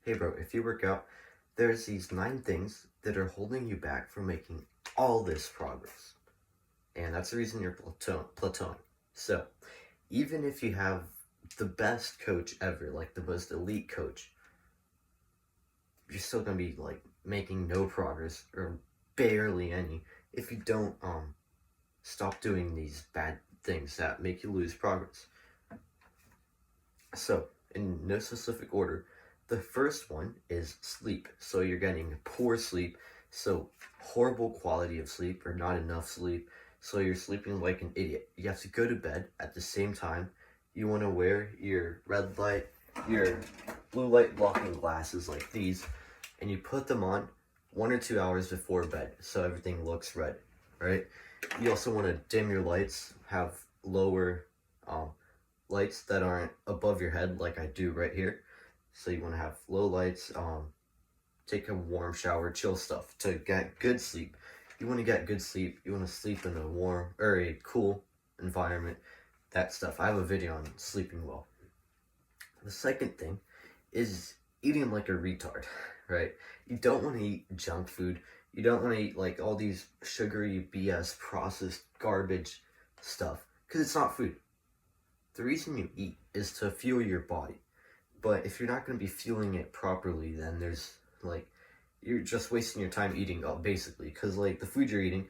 Hey bro, if you work out, there's these 9 things that are holding you back from making all this progress. And that's the reason you're plateauing. So, even if you have the best coach ever, like the most elite coach, you're still gonna be like making no progress or barely any if you don't stop doing these bad things that make you lose progress. So, in no specific order, the first one is sleep. So, you're getting poor sleep, so horrible quality of sleep or not enough sleep. So, you're sleeping like an idiot. You have to go to bed at the same time. You want to wear your red light, your blue light blocking glasses like these, and you put them on 1 or 2 hours before bed so everything looks red, right? You also want to dim your lights, have lower um, lights that aren't above your head like I do right here. So you want to have low lights, take a warm shower, chill stuff to get good sleep. You want to get good sleep. You want to sleep in a warm or a cool environment. That stuff. I have a video on sleeping well. The second thing is eating like a retard, right? You don't want to eat junk food. You don't want to eat like all these sugary BS processed garbage stuff because it's not food. The reason you eat is to fuel your body. But if you're not going to be fueling it properly, then there's like, you're just wasting your time eating basically. Because like the food you're eating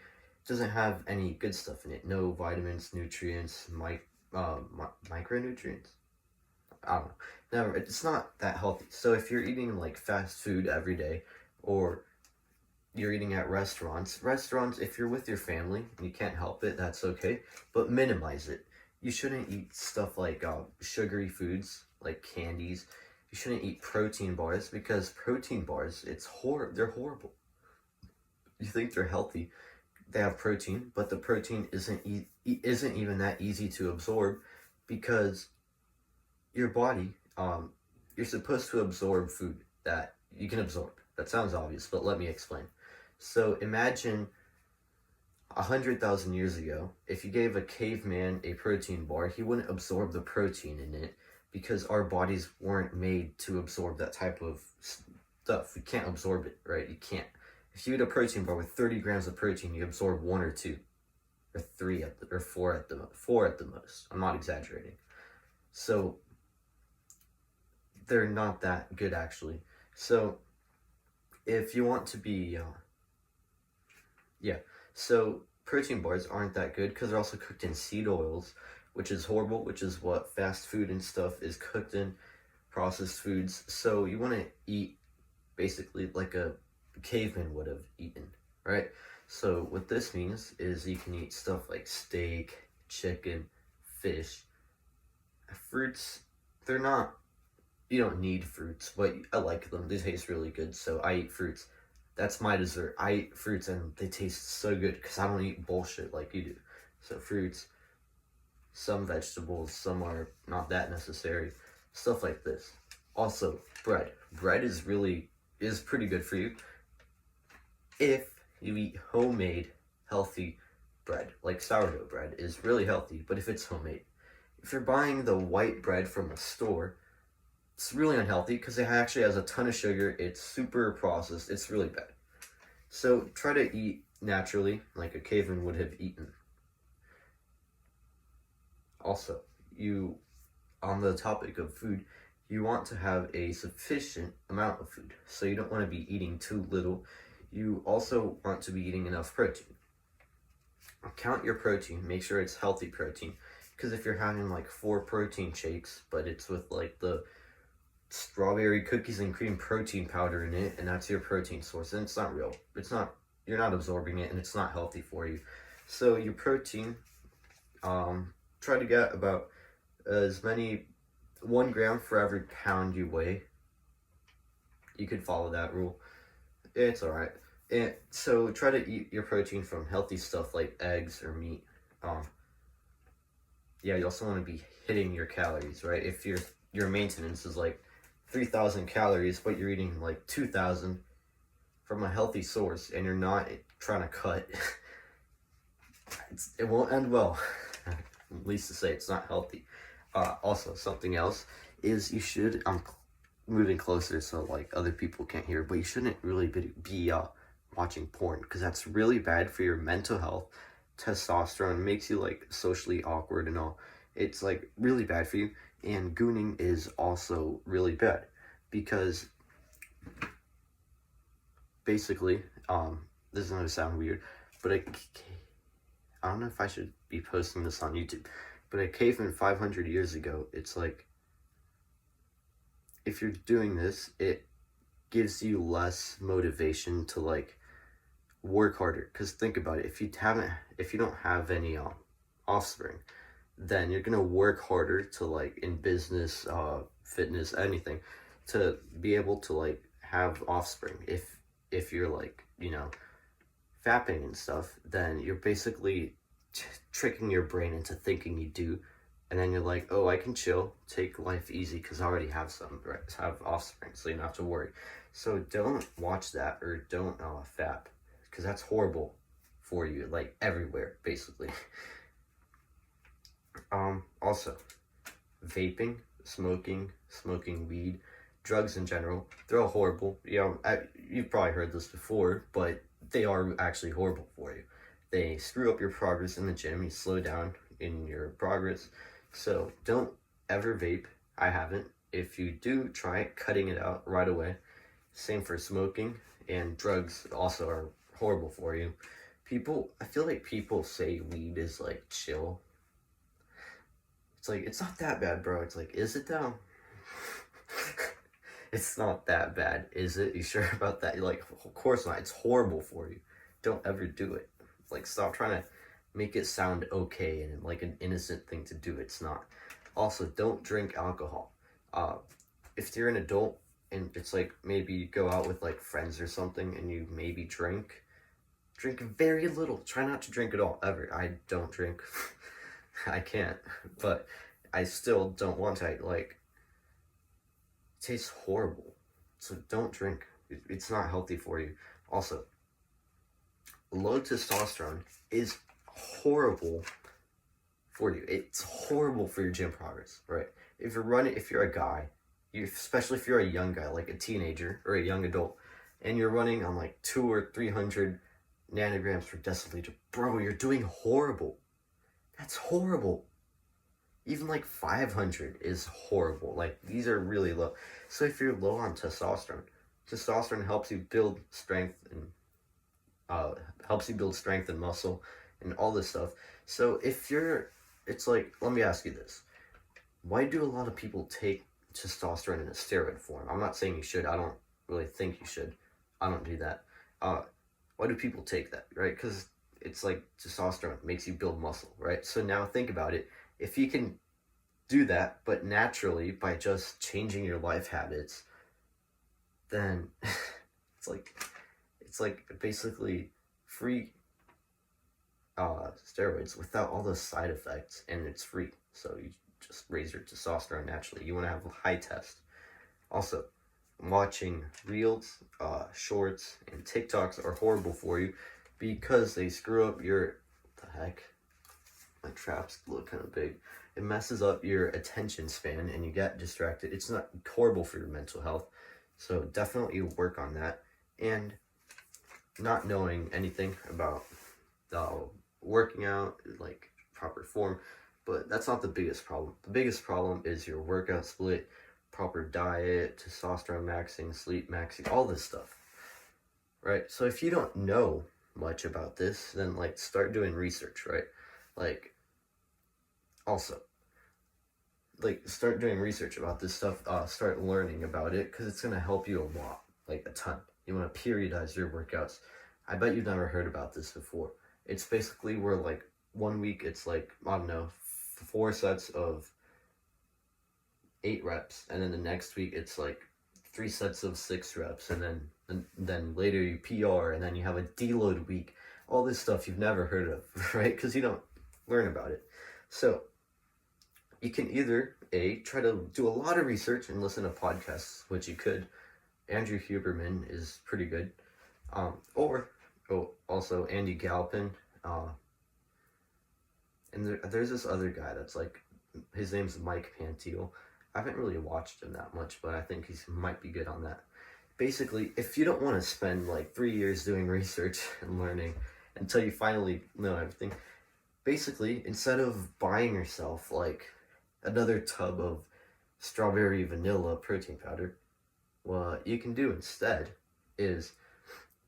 doesn't have any good stuff in it. No vitamins, nutrients, micronutrients. I don't know. Never, it's not that healthy. So if you're eating like fast food every day, or you're eating at restaurants, if you're with your family and you can't help it, that's okay. But minimize it. You shouldn't eat stuff like sugary foods, like candies. You shouldn't eat protein bars because protein bars, they're horrible. You think they're healthy, they have protein, but the protein isn't even that easy to absorb because your body, you're supposed to absorb food that you can absorb. That sounds obvious, but let me explain. So imagine 100,000 years ago, if you gave a caveman a protein bar, he wouldn't absorb the protein in it because our bodies weren't made to absorb that type of stuff. We can't absorb it, right? You can't. If you eat a protein bar with 30 grams of protein, you absorb 1 or 2, or 3 or 4 at the most. I'm not exaggerating. So they're not that good actually. So if you want to be, yeah. So protein bars aren't that good because they're also cooked in seed oils, which is horrible, which is what fast food and stuff is cooked in, processed foods. So you want to eat basically like a caveman would have eaten, right? So what this means is you can eat stuff like steak, chicken, fish, fruits. They're not, you don't need fruits, but I like them. They taste really good, so I eat fruits. That's my dessert. I eat fruits and they taste so good because I don't eat bullshit like you do. So fruits, some vegetables, some are not that necessary. Stuff like this. Also, bread. Bread is pretty good for you if you eat homemade healthy bread. Like sourdough bread is really healthy, but if it's homemade. If you're buying the white bread from a store, it's really unhealthy because it actually has a ton of sugar. It's super processed. It's really bad. So try to eat naturally, like a caveman would have eaten. Also, on the topic of food, you want to have a sufficient amount of food. So you don't want to be eating too little. You also want to be eating enough protein. Count your protein. Make sure it's healthy protein. Because if you're having like 4 protein shakes, but it's with like the strawberry cookies and cream protein powder in it, and that's your protein source, and it's not real. You're not absorbing it, and it's not healthy for you. So your protein, try to get about as many 1 gram for every pound you weigh. You could follow that rule. It's all right. And so try to eat your protein from healthy stuff like eggs or meat. Yeah, you also want to be hitting your calories, right? If your maintenance is like 3,000 calories, but you're eating like 2,000 from a healthy source, and you're not trying to cut, it won't end well. At least to say it's not healthy. Also, something else is you should moving closer so like other people can't hear, but you shouldn't really be watching porn because that's really bad for your mental health. Testosterone makes you like socially awkward and all. It's like really bad for you. And gooning is also really bad because basically, this is gonna sound weird, but I don't know if I should be posting this on YouTube, but a caveman 500 years ago, it's like if you're doing this, it gives you less motivation to like work harder. Because think about it, if you don't have any offspring, then you're gonna work harder to like in business, fitness, anything, to be able to like have offspring. If you're like fapping and stuff, then you're basically tricking your brain into thinking you do, and then you're like, oh, I can chill, take life easy because I already have some, right? Have offspring, so you don't have to worry. So don't watch that or don't fap, because that's horrible for you, like everywhere, basically. Also, vaping, smoking weed, drugs in general, they're all horrible. You've probably heard this before, but they are actually horrible for you. They screw up your progress in the gym, you slow down in your progress. So don't ever vape. I haven't. If you do, try cutting it out right away. Same for smoking, and drugs also are horrible for you. I feel like people say weed is like chill. It's like, it's not that bad, bro. It's like, is it though? It's not that bad, is it? You sure about that? You're like, of course not. It's horrible for you. Don't ever do it. Like, stop trying to make it sound okay and like an innocent thing to do. It's not. Also, don't drink alcohol. If you're an adult and it's like maybe you go out with like friends or something and you maybe drink very little. Try not to drink at all, ever. I don't drink. I can't, but I still don't want to. Like, it tastes horrible. So don't drink. It's not healthy for you. Also, low testosterone is horrible for you. It's horrible for your gym progress, right? If you're a guy, especially if you're a young guy, like a teenager or a young adult, and you're running on like 200 or 300 nanograms per deciliter, bro, you're doing horrible. That's horrible. Even like 500 is horrible. Like, these are really low. So if you're low on testosterone helps you build strength and muscle and all this stuff. So it's like, let me ask you this. Why do a lot of people take testosterone in a steroid form? I'm not saying you should. I don't really think you should. I don't do that. Why do people take that, right? Because it's like testosterone makes you build muscle, right? So now think about it. If you can do that, but naturally by just changing your life habits, then it's like basically free steroids without all those side effects, and it's free. So you just raise your testosterone naturally. You want to have a high test. Also, watching reels, shorts, and TikToks are horrible for you because they screw up your, what the heck? My traps look kind of big. It messes up your attention span and you get distracted. It's not horrible for your mental health. So definitely work on that. And not knowing anything about working out, like proper form, but that's not the biggest problem. The biggest problem is your workout split, proper diet, testosterone maxing, sleep maxing, all this stuff, right? So if you don't know much about this, then like start doing research, right? Like, also, like, start doing research about this stuff, start learning about it, because it's going to help you a lot, like a ton. You want to periodize your workouts. I bet you've never heard about this before. It's basically where, like, 1 week it's like, I don't know, 4 sets of 8 reps, and then the next week it's like 3 sets of 6 reps, and then later you PR, and then you have a deload week. All this stuff you've never heard of, right? Because you don't learn about it. So you can either try to do a lot of research and listen to podcasts, which you could. Andrew Huberman is pretty good. Or also Andy Galpin. And there's this other guy that's like, his name's Mike Pantiel. I haven't really watched him that much, but I think he might be good on that. Basically, if you don't want to spend like 3 years doing research and learning until you finally know everything, basically, instead of buying yourself like another tub of strawberry vanilla protein powder, what you can do instead is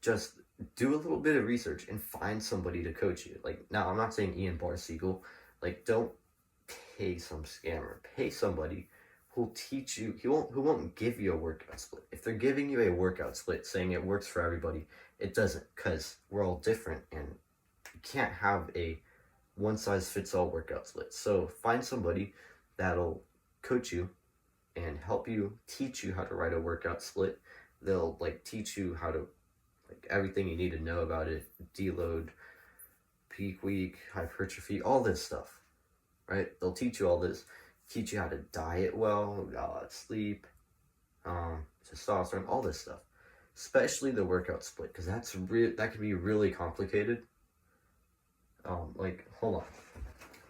just do a little bit of research and find somebody to coach you. Like, now I'm not saying Ian Barsegal, like, don't pay some scammer. Pay somebody who'll teach you. Who won't give you a workout split. If they're giving you a workout split saying it works for everybody, it doesn't, because we're all different and you can't have a one size fits all workout split. So find somebody that'll coach you and help you, teach you how to write a workout split. They'll like teach you how to, like, everything you need to know about it: deload, peak week, hypertrophy, all this stuff, right? They'll teach you all this, teach you how to diet well, sleep, testosterone, all this stuff, especially the workout split, because that can be really complicated. Like, hold on.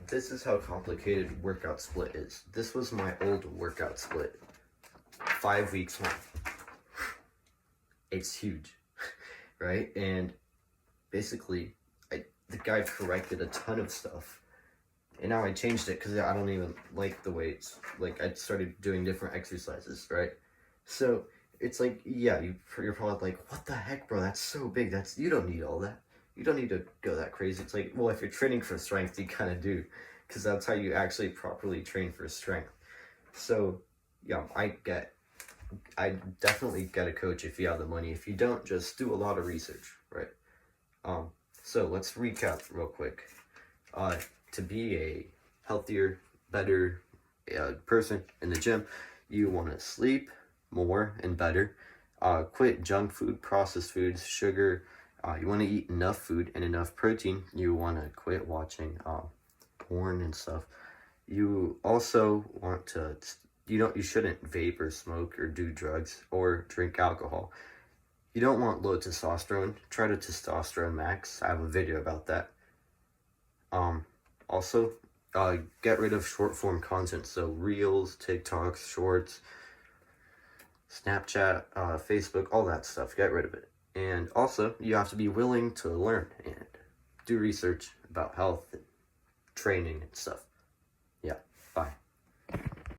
This is how complicated workout split is. This was my old workout split. 5 weeks long. It's huge, right? And basically, the guy corrected a ton of stuff. And now I changed it because I don't even like the weights. Like, I started doing different exercises, right? So it's like, yeah, you're probably like, what the heck, bro? That's so big. You don't need all that. You don't need to go that crazy. It's like, well, if you're training for strength, you kind of do, because that's how you actually properly train for strength. So, yeah, I definitely get a coach if you have the money. If you don't, just do a lot of research, right? So let's recap real quick. To be a healthier, better person in the gym, you want to sleep more and better. Quit junk food, processed foods, sugar. You want to eat enough food and enough protein. You want to quit watching porn and stuff. You also want to, you shouldn't vape or smoke or do drugs or drink alcohol. You don't want low testosterone. Try to testosterone max. I have a video about that. Also, get rid of short form content. So Reels, TikToks, Shorts, Snapchat, Facebook, all that stuff. Get rid of it. And also, you have to be willing to learn and do research about health and training and stuff. Yeah, bye.